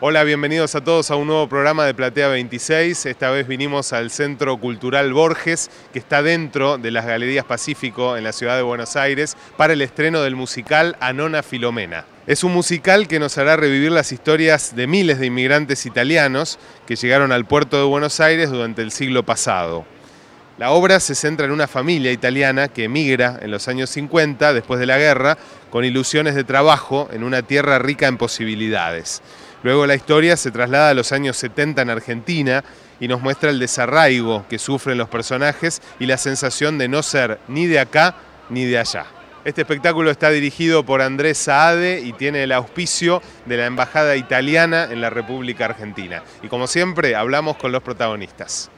Hola, bienvenidos a todos a un nuevo programa de Platea 26. Esta vez vinimos al Centro Cultural Borges, que está dentro de las Galerías Pacífico en la ciudad de Buenos Aires, para el estreno del musical A Nonna Filomena. Es un musical que nos hará revivir las historias de miles de inmigrantes italianos que llegaron al puerto de Buenos Aires durante el siglo pasado. La obra se centra en una familia italiana que emigra en los años 50, después de la guerra, con ilusiones de trabajo en una tierra rica en posibilidades. Luego la historia se traslada a los años 70 en Argentina y nos muestra el desarraigo que sufren los personajes y la sensación de no ser ni de acá ni de allá. Este espectáculo está dirigido por Andrés Saade y tiene el auspicio de la Embajada Italiana en la República Argentina. Y como siempre, hablamos con los protagonistas.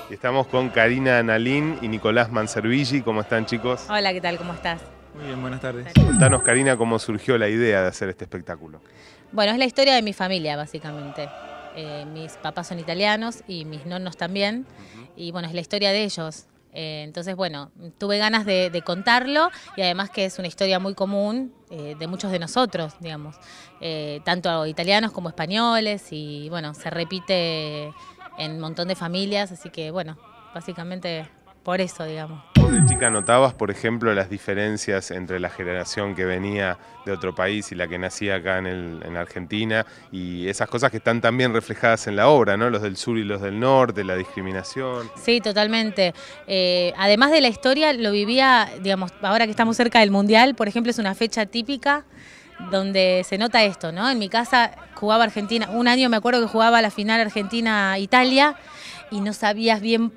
Estamos con Karina Nalín y Nicolás Manservilli. ¿Cómo están, chicos? Hola, ¿qué tal? ¿Cómo estás? Muy bien, buenas tardes. Contanos, Karina, cómo surgió la idea de hacer este espectáculo. Bueno, es la historia de mi familia, básicamente. Mis papás son italianos y mis nonnos también. Y bueno, es la historia de ellos. Entonces, bueno, tuve ganas de contarlo y además que es una historia muy común de muchos de nosotros, digamos. Tanto italianos como españoles y bueno, se repite en un montón de familias, así que bueno, básicamente por eso, digamos. ¿Vos de chica notabas, por ejemplo, las diferencias entre la generación que venía de otro país y la que nacía acá en Argentina? Y esas cosas que están también reflejadas en la obra, ¿no? Los del sur y los del norte, la discriminación. Sí, totalmente. Además de la historia, lo vivía, digamos, ahora que estamos cerca del Mundial, por ejemplo, es una fecha típica donde se nota esto, ¿no? En mi casa jugaba Argentina, un año me acuerdo que jugaba la final Argentina-Italia y no sabías bien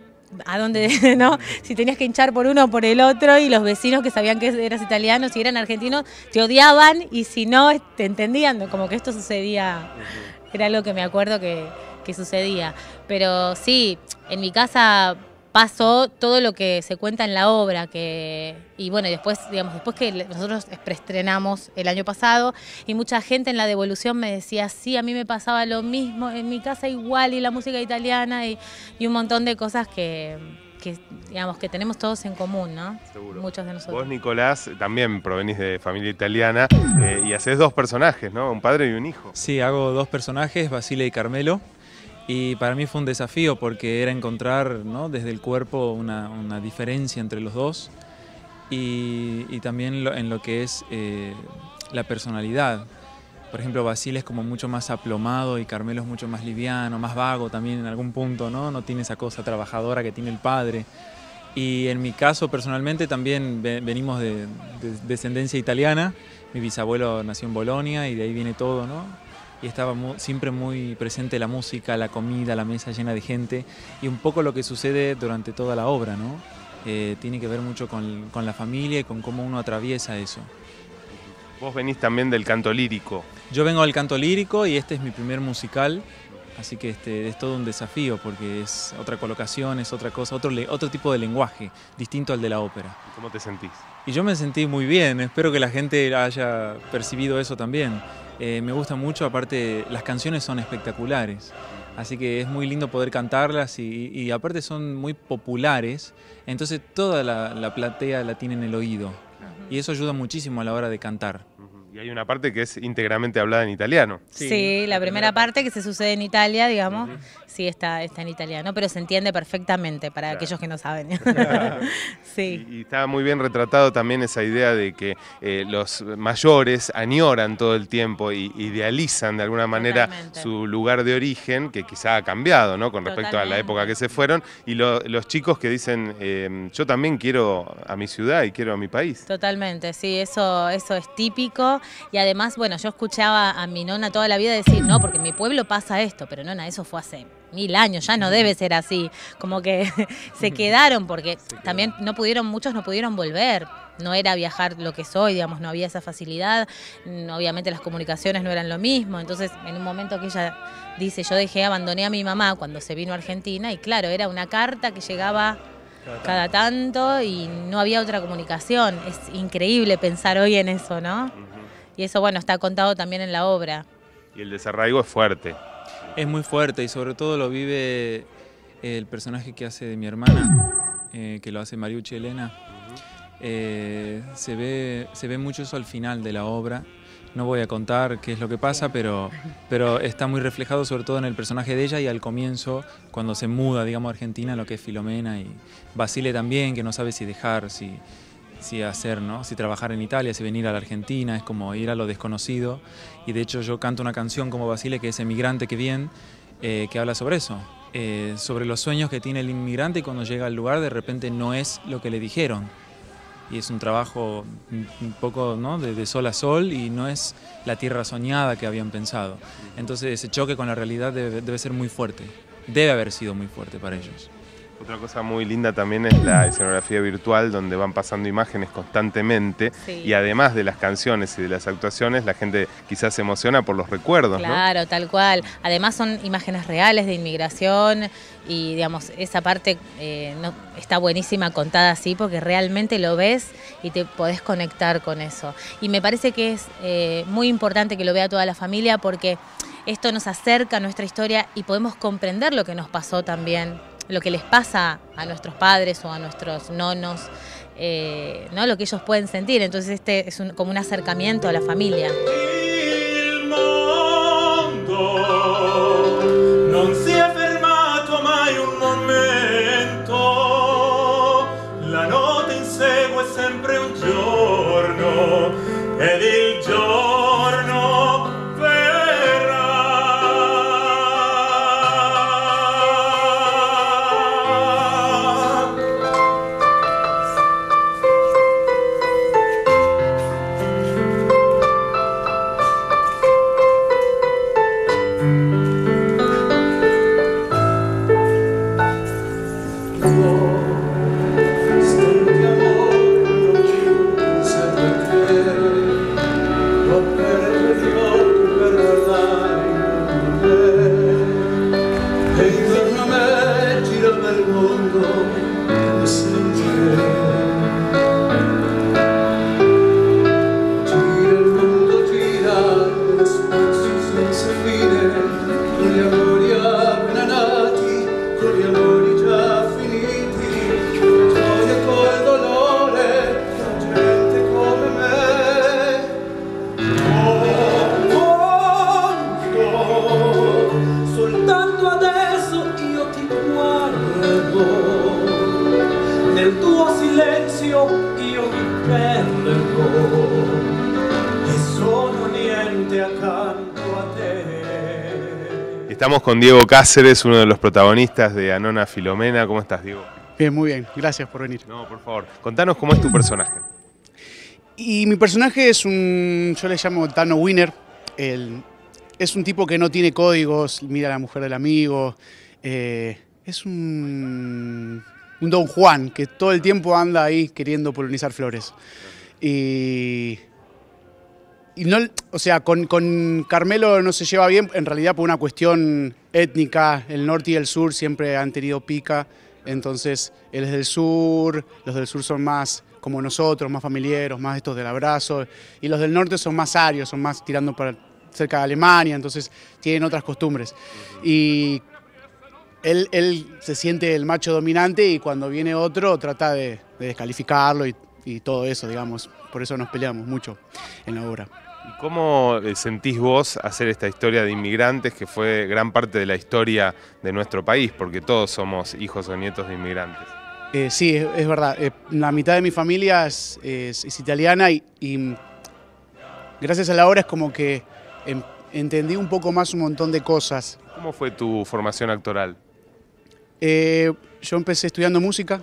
a dónde, ¿no? Si tenías que hinchar por uno o por el otro y los vecinos que sabían que eras italiano, si eran argentinos, te odiaban y si no, te entendían, como que esto sucedía, era algo que me acuerdo que sucedía. Pero sí, en mi casa pasó todo lo que se cuenta en la obra, y bueno, después, digamos, después que nosotros preestrenamos el año pasado y mucha gente en la devolución me decía, sí, a mí me pasaba lo mismo, en mi casa igual, y la música italiana y un montón de cosas que digamos que tenemos todos en común, ¿no? Seguro. Muchos de nosotros. Vos, Nicolás, también provenís de familia italiana y hacés dos personajes, ¿no? Un padre y un hijo. Sí, hago dos personajes, Basile y Carmelo, y para mí fue un desafío porque era encontrar, ¿no?, desde el cuerpo una diferencia entre los dos y también en lo que es la personalidad. Por ejemplo, Basile es como mucho más aplomado y Carmelo es mucho más liviano, más vago también en algún punto, ¿no? No tiene esa cosa trabajadora que tiene el padre. Y en mi caso, personalmente, también venimos de descendencia italiana. Mi bisabuelo nació en Bolonia y de ahí viene todo, ¿no? Y estaba siempre muy presente la música, la comida, la mesa llena de gente y un poco lo que sucede durante toda la obra, ¿no? Tiene que ver mucho con la familia y con cómo uno atraviesa eso. Vos venís también del canto lírico. Yo vengo del canto lírico y este es mi primer musical, así que es todo un desafío porque es otra colocación, es otra cosa, otro tipo de lenguaje, distinto al de la ópera. ¿Cómo te sentís? Y yo me sentí muy bien, espero que la gente haya percibido eso también. Me gusta mucho, aparte las canciones son espectaculares, así que es muy lindo poder cantarlas y aparte son muy populares, entonces toda la platea la tiene en el oído y eso ayuda muchísimo a la hora de cantar. Y hay una parte que es íntegramente hablada en italiano. Sí, la primera parte que se sucede en Italia, digamos, sí está en italiano, pero se entiende perfectamente para aquellos que no saben. Sí. Y está muy bien retratado también esa idea de que los mayores añoran todo el tiempo y idealizan de alguna manera su lugar de origen, que quizá ha cambiado, ¿no?, con respecto a la época que se fueron, y los chicos que dicen, yo también quiero a mi ciudad y quiero a mi país. Totalmente, sí, eso es típico. eso. Y además, bueno, yo escuchaba a mi nona toda la vida decir, no, porque en mi pueblo pasa esto, pero nona, eso fue hace 1000 años, ya no debe ser así. Como que se quedaron porque también muchos no pudieron volver. No era viajar lo que soy, digamos, no había esa facilidad, obviamente las comunicaciones no eran lo mismo, entonces en un momento que ella dice, yo abandoné a mi mamá cuando se vino a Argentina y claro, era una carta que llegaba cada tanto y no había otra comunicación. Es increíble pensar hoy en eso, ¿no? Y eso, bueno, está contado también en la obra. Y el desarraigo es fuerte. Es muy fuerte y sobre todo lo vive el personaje que hace de mi hermana, que lo hace Mariucci Elena. Se ve mucho eso al final de la obra. No voy a contar qué es lo que pasa, pero está muy reflejado sobre todo en el personaje de ella y al comienzo, cuando se muda, digamos, a Argentina, lo que es Filomena y Basile también, que no sabe si dejar, si hacer, ¿no? Si trabajar en Italia, si venir a la Argentina, es como ir a lo desconocido. Y de hecho yo canto una canción como Basile, que es Emigrante que bien, que habla sobre eso. Sobre los sueños que tiene el inmigrante y cuando llega al lugar de repente no es lo que le dijeron. Y es un trabajo un poco, ¿no? de sol a sol y no es la tierra soñada que habían pensado. Entonces ese choque con la realidad debe ser muy fuerte, debe haber sido muy fuerte para ellos. Otra cosa muy linda también es la escenografía virtual donde van pasando imágenes constantemente y además de las canciones y de las actuaciones la gente quizás se emociona por los recuerdos, claro, ¿no? Tal cual. Además son imágenes reales de inmigración y digamos esa parte está buenísima contada así porque realmente lo ves y te podés conectar con eso. Y me parece que es muy importante que lo vea toda la familia porque esto nos acerca a nuestra historia y podemos comprender lo que nos pasó también, lo que les pasa a nuestros padres o a nuestros nonos, ¿no? Lo que ellos pueden sentir. Entonces este es como un acercamiento a la familia. Il mondo non si è fermato mai un momento, la notte insegue sempre un giorno ed il giorno verrà. Estamos con Diego Cáceres, uno de los protagonistas de Anona Filomena. ¿Cómo estás, Diego? Bien, muy bien. Gracias por venir. No, por favor. Contanos cómo es tu personaje. Y mi personaje es yo le llamo Tano Winner. Es un tipo que no tiene códigos, mira a la mujer del amigo. Es un Don Juan que todo el tiempo anda ahí queriendo polinizar flores. Y no, o sea, con Carmelo no se lleva bien, en realidad por una cuestión étnica. El norte y el sur siempre han tenido pica, entonces él es del sur, los del sur son más como nosotros, más familiares, más estos del abrazo, y los del norte son más arios, son más tirando para cerca de Alemania, entonces tienen otras costumbres. Y él se siente el macho dominante y cuando viene otro trata de descalificarlo y todo eso, digamos. Por eso nos peleamos mucho en la obra. ¿Y cómo sentís vos hacer esta historia de inmigrantes que fue gran parte de la historia de nuestro país? Porque todos somos hijos o nietos de inmigrantes. Sí, es verdad. La mitad de mi familia es italiana y gracias a la obra es como que entendí un poco más un montón de cosas. ¿Cómo fue tu formación actoral? Yo empecé estudiando música,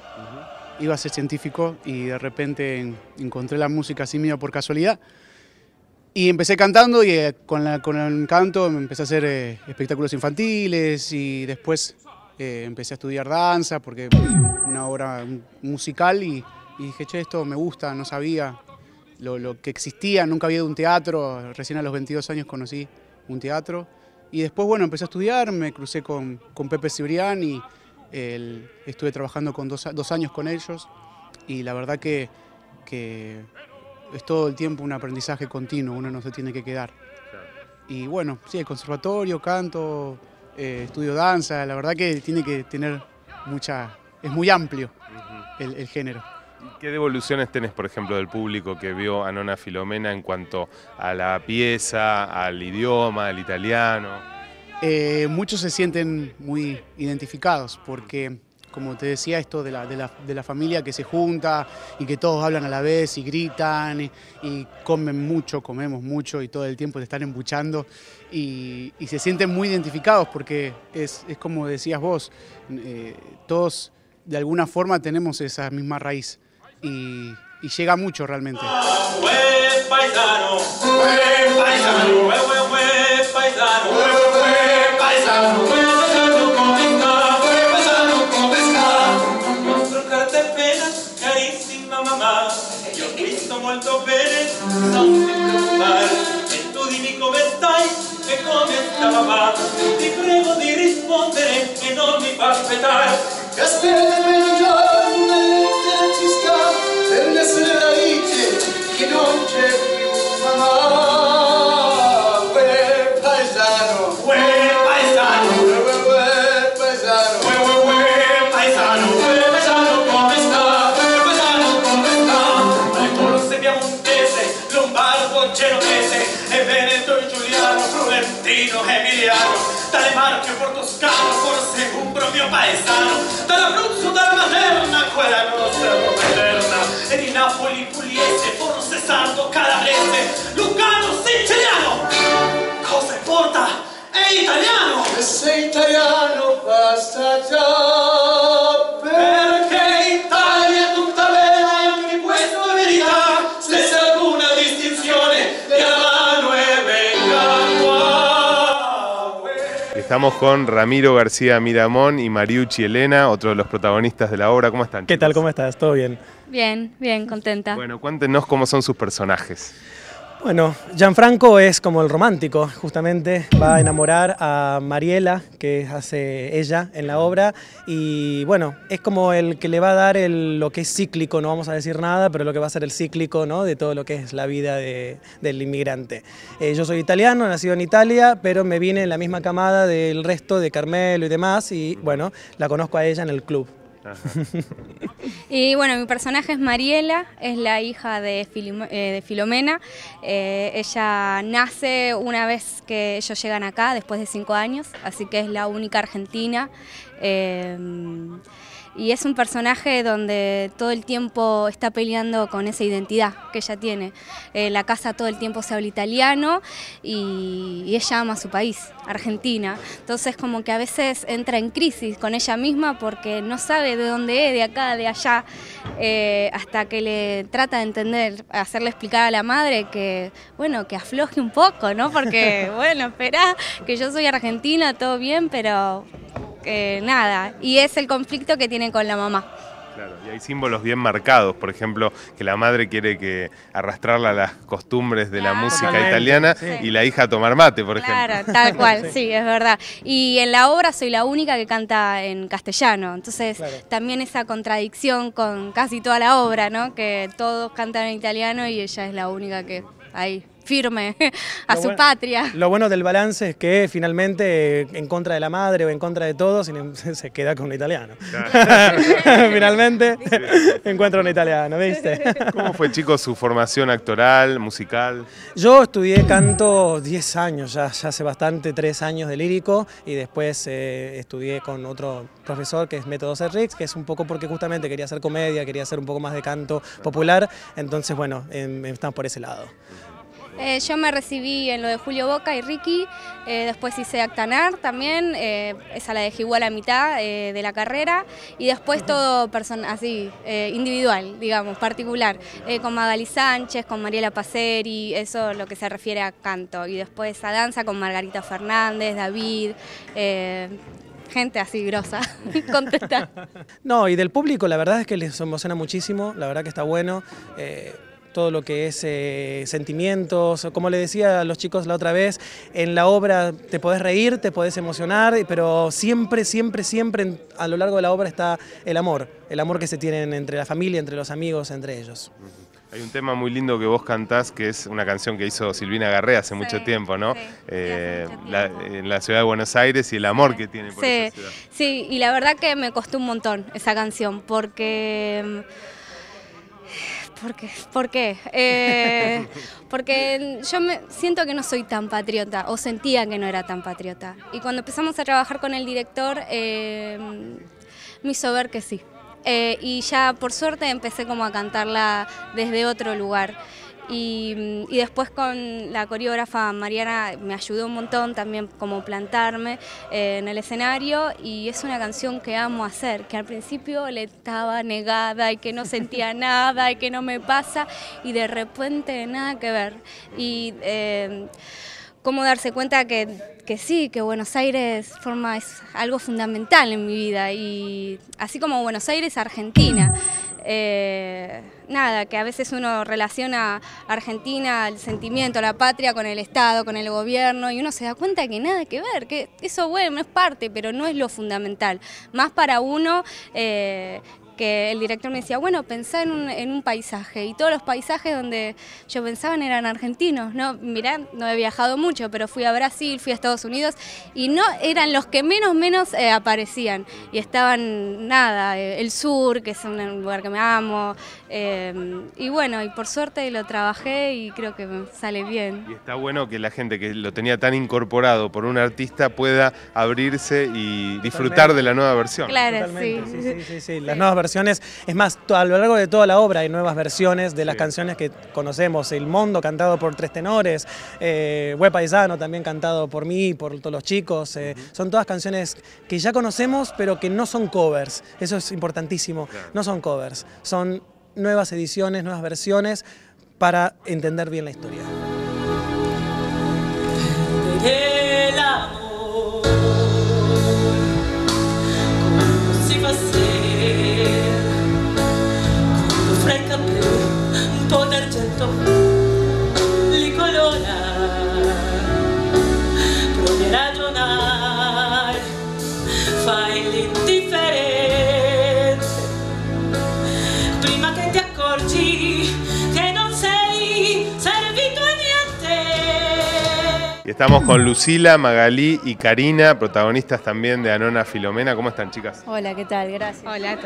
iba a ser científico y de repente encontré la música así medio por casualidad. Y empecé cantando y con el canto me empecé a hacer espectáculos infantiles y después empecé a estudiar danza porque una obra musical y dije, che, esto me gusta, no sabía lo que existía, nunca había ido a un teatro, recién a los 22 años conocí un teatro y después, bueno, empecé a estudiar, me crucé con Pepe Cibrián y estuve trabajando con 2 años con ellos y la verdad que es todo el tiempo un aprendizaje continuo, uno no se tiene que quedar. Y bueno, sí, el conservatorio, canto, estudio danza, la verdad que tiene que tener es muy amplio el género. ¿Qué devoluciones tenés, por ejemplo, del público que vio a Nonna Filomena en cuanto a la pieza, al idioma, al italiano? Muchos se sienten muy identificados porque, como te decía, esto de la familia que se junta y que todos hablan a la vez y gritan y comemos mucho y todo el tiempo te están embuchando y se sienten muy identificados porque es como decías vos, todos de alguna forma tenemos esa misma raíz y llega mucho realmente. Molto bene, non ti preoccupare, e tu dimmi come stai e come sta mamma. Ti prego di rispondere e non mi fa aspettare. Che aspetta quel giorno e lettera ci sta per essere radice che non c'è più mamma. Uè paesano, paesano, paesano, paesano, paesano come sta, paesano come sta. Piemontese, lombardo, genovese, e veneto, e giuliano, florentino, emiliano, dalle Marche, portoscano, forse umbro mio paesano, dall'Abruzzo, dalla Materna, quella nostra moderna, e di Napoli, pugliese, forse sardo, calabrese, lucano, siciliano. Cosa importa? È italiano! E sei italiano basta già, perché Italia è tutta vera e anche questo è verità. Se c'è alguna distinzione, de la mano e venga qua. Estamos con Ramiro García Miramón y Mariucci Elena, otros de los protagonistas de la obra. ¿Cómo están, chicos? ¿Qué tal? ¿Cómo estás? ¿Todo bien? Bien, bien, contenta. Bueno, cuéntenos cómo son sus personajes. Bueno, Gianfranco es como el romántico, justamente va a enamorar a Mariela, que hace ella en la obra, y bueno, es como el que le va a dar lo que es cíclico, no vamos a decir nada, pero lo que va a ser el cíclico, ¿no?, de todo lo que es la vida del inmigrante. Yo soy italiano, nacido en Italia, pero me vine en la misma camada del resto de Carmelo y demás, y bueno, la conozco a ella en el club. Y bueno, mi personaje es Mariela, es la hija de Filomena. Ella nace una vez que ellos llegan acá, después de 5 años, así que es la única argentina. Y es un personaje donde todo el tiempo está peleando con esa identidad que ella tiene. La casa todo el tiempo se habla italiano y ella ama su país, Argentina. Entonces como que a veces entra en crisis con ella misma porque no sabe de dónde es, de acá, de allá, hasta que le trata de entender, hacerle explicar a la madre que, bueno, que afloje un poco, ¿no? Porque, bueno, esperá, que yo soy argentina, todo bien, pero... nada, y es el conflicto que tiene con la mamá. Claro, y hay símbolos bien marcados, por ejemplo, que la madre quiere arrastrarla a las costumbres de la música italiana y la hija a tomar mate, por ejemplo. Claro, tal cual, sí, es verdad. Y en la obra soy la única que canta en castellano, entonces también esa contradicción con casi toda la obra, ¿no? Que todos cantan en italiano y ella es la única que ahí firme a su patria. Lo bueno del balance es que finalmente en contra de la madre o en contra de todos se queda con un italiano. Claro. Finalmente encuentra un italiano, ¿viste? ¿Cómo fue, chicos, su formación actoral, musical? Yo estudié canto 10 años, ya hace bastante, 3 años de lírico, y después estudié con otro profesor que es Método Serrix, que es un poco porque justamente quería hacer comedia, quería hacer un poco más de canto popular, entonces bueno, estamos por ese lado. Yo me recibí en lo de Julio Boca y Ricky, después hice Actanar también, esa la dejé igual a mitad de la carrera, y después todo así, individual, digamos, particular, con Magali Sánchez, con Mariela Paceri, eso es lo que se refiere a canto, y después a danza con Margarita Fernández, David, gente así grosa, contenta. No, y del público la verdad es que les emociona muchísimo, la verdad que está bueno. Todo lo que es sentimientos, como le decía a los chicos la otra vez, en la obra te podés reír, te podés emocionar, pero siempre, siempre, siempre a lo largo de la obra está el amor que se tienen entre la familia, entre los amigos, entre ellos. Hay un tema muy lindo que vos cantás, que es una canción que hizo Silvina Garré hace mucho tiempo, ¿no? Sí, en la ciudad de Buenos Aires y el amor que tiene por esa ciudad. Sí, y la verdad que me costó un montón esa canción, porque... ¿Por qué? Porque yo siento que no soy tan patriota, o sentía que no era tan patriota. Y cuando empezamos a trabajar con el director, me hizo ver que sí. Y ya por suerte empecé como a cantarla desde otro lugar. Y después con la coreógrafa Mariana me ayudó un montón también como plantarme en el escenario, y es una canción que amo hacer, que al principio le estaba negada y que no sentía nada y que no me pasa, y de repente nada que ver. Y cómo darse cuenta que sí, que Buenos Aires es algo fundamental en mi vida, y así como Buenos Aires, Argentina. Nada, que a veces uno relaciona Argentina, el sentimiento, la patria con el Estado, con el gobierno, y uno se da cuenta que nada que ver, que eso bueno, es parte, pero no es lo fundamental. Más para uno, que el director me decía, bueno, pensá en un paisaje, y todos los paisajes donde yo pensaba eran argentinos, ¿no? Mirá, no he viajado mucho, pero fui a Brasil, fui a Estados Unidos, y no eran los que menos aparecían, y estaban, nada, el sur, que es un lugar que me amo, y bueno, y por suerte lo trabajé y creo que me sale bien. Y está bueno que la gente que lo tenía tan incorporado por un artista pueda abrirse y disfrutar de la nueva versión. Claro, sí. Las nuevas versiones, es más, a lo largo de toda la obra hay nuevas versiones de las canciones que conocemos. El Mondo cantado por 3 tenores, Hue Paisano también cantado por mí, por todos los chicos. Son todas canciones que ya conocemos, pero que no son covers. Eso es importantísimo. Claro. No son covers, son nuevas ediciones, nuevas versiones para entender bien la historia. El amor, come si fa ser, quando fra i capelli un po' d'argento li colora, provi a ragionare, fai l'indifferente, prima che ti accorgi che non sei servito a niente. Y estamos con Lucila, Magalí y Karina, protagonistas también de Anona Filomena. ¿Cómo están, chicas? Hola, ¿qué tal? Gracias. Hola,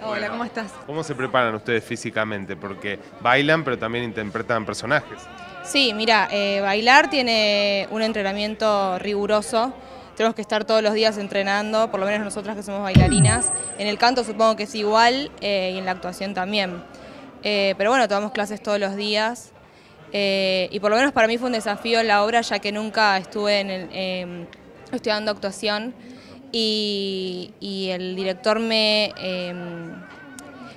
hola, ¿cómo estás? ¿Cómo se preparan ustedes físicamente? Porque bailan, pero también interpretan personajes. Sí, mira, bailar tiene un entrenamiento riguroso. Tenemos que estar todos los días entrenando, por lo menos nosotras que somos bailarinas. En el canto supongo que es igual, y en la actuación también. Pero bueno, tomamos clases todos los días. Y por lo menos para mí fue un desafío la obra, ya que nunca estuve estudiando actuación, y el director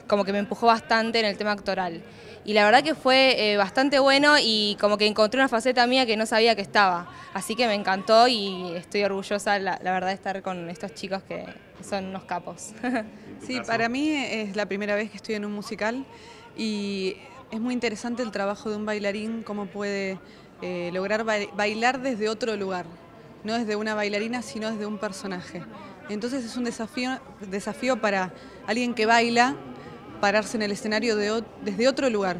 como que me empujó bastante en el tema actoral. Y la verdad que fue bastante bueno, y como que encontré una faceta mía que no sabía que estaba. Así que me encantó y estoy orgullosa, la verdad, de estar con estos chicos que son unos capos. Sí, para mí es la primera vez que estoy en un musical, y es muy interesante el trabajo de un bailarín, cómo puede lograr bailar desde otro lugar, no desde una bailarina, sino desde un personaje. Entonces es un desafío para alguien que baila, pararse en el escenario desde otro lugar.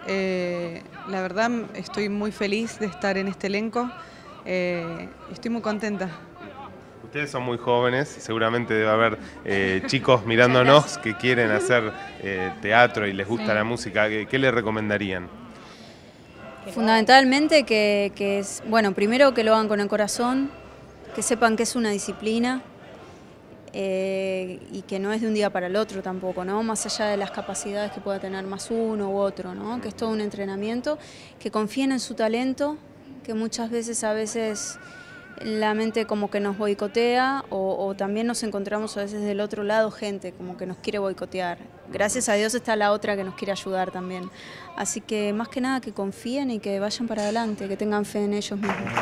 La verdad estoy muy feliz de estar en este elenco, estoy muy contenta. Ustedes son muy jóvenes, seguramente debe haber chicos mirándonos que quieren hacer teatro y les gusta la música. ¿Qué les recomendarían? Fundamentalmente que es, bueno, primero que lo hagan con el corazón, que sepan que es una disciplina, y que no es de un día para el otro tampoco, ¿no? Más allá de las capacidades que pueda tener más uno u otro, ¿no? Que es todo un entrenamiento, que confíen en su talento, que muchas veces la mente como que nos boicotea o también nos encontramos a veces del otro lado gente como que nos quiere boicotear. Gracias a Dios está la otra que nos quiere ayudar también. Así que más que nada que confíen y que vayan para adelante, que tengan fe en ellos mismos.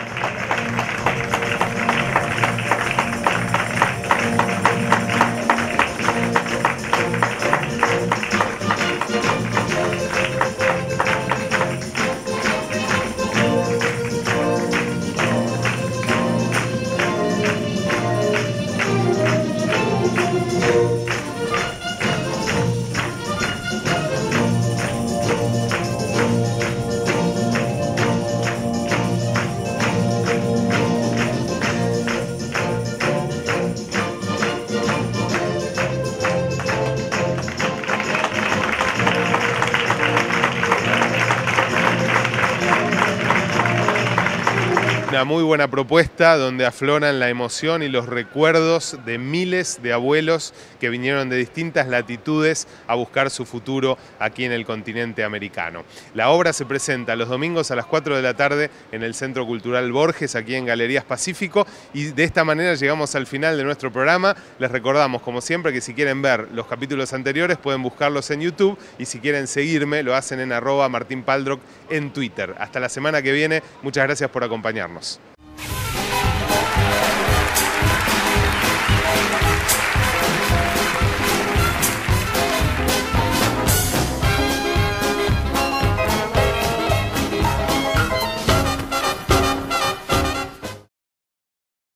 Una muy buena propuesta donde afloran la emoción y los recuerdos de miles de abuelos que vinieron de distintas latitudes a buscar su futuro aquí en el continente americano. La obra se presenta los domingos a las 4 de la tarde en el Centro Cultural Borges, aquí en Galerías Pacífico, y de esta manera llegamos al final de nuestro programa. Les recordamos, como siempre, que si quieren ver los capítulos anteriores pueden buscarlos en YouTube, y si quieren seguirme lo hacen en @martinpaldrock en Twitter. Hasta la semana que viene, muchas gracias por acompañarnos.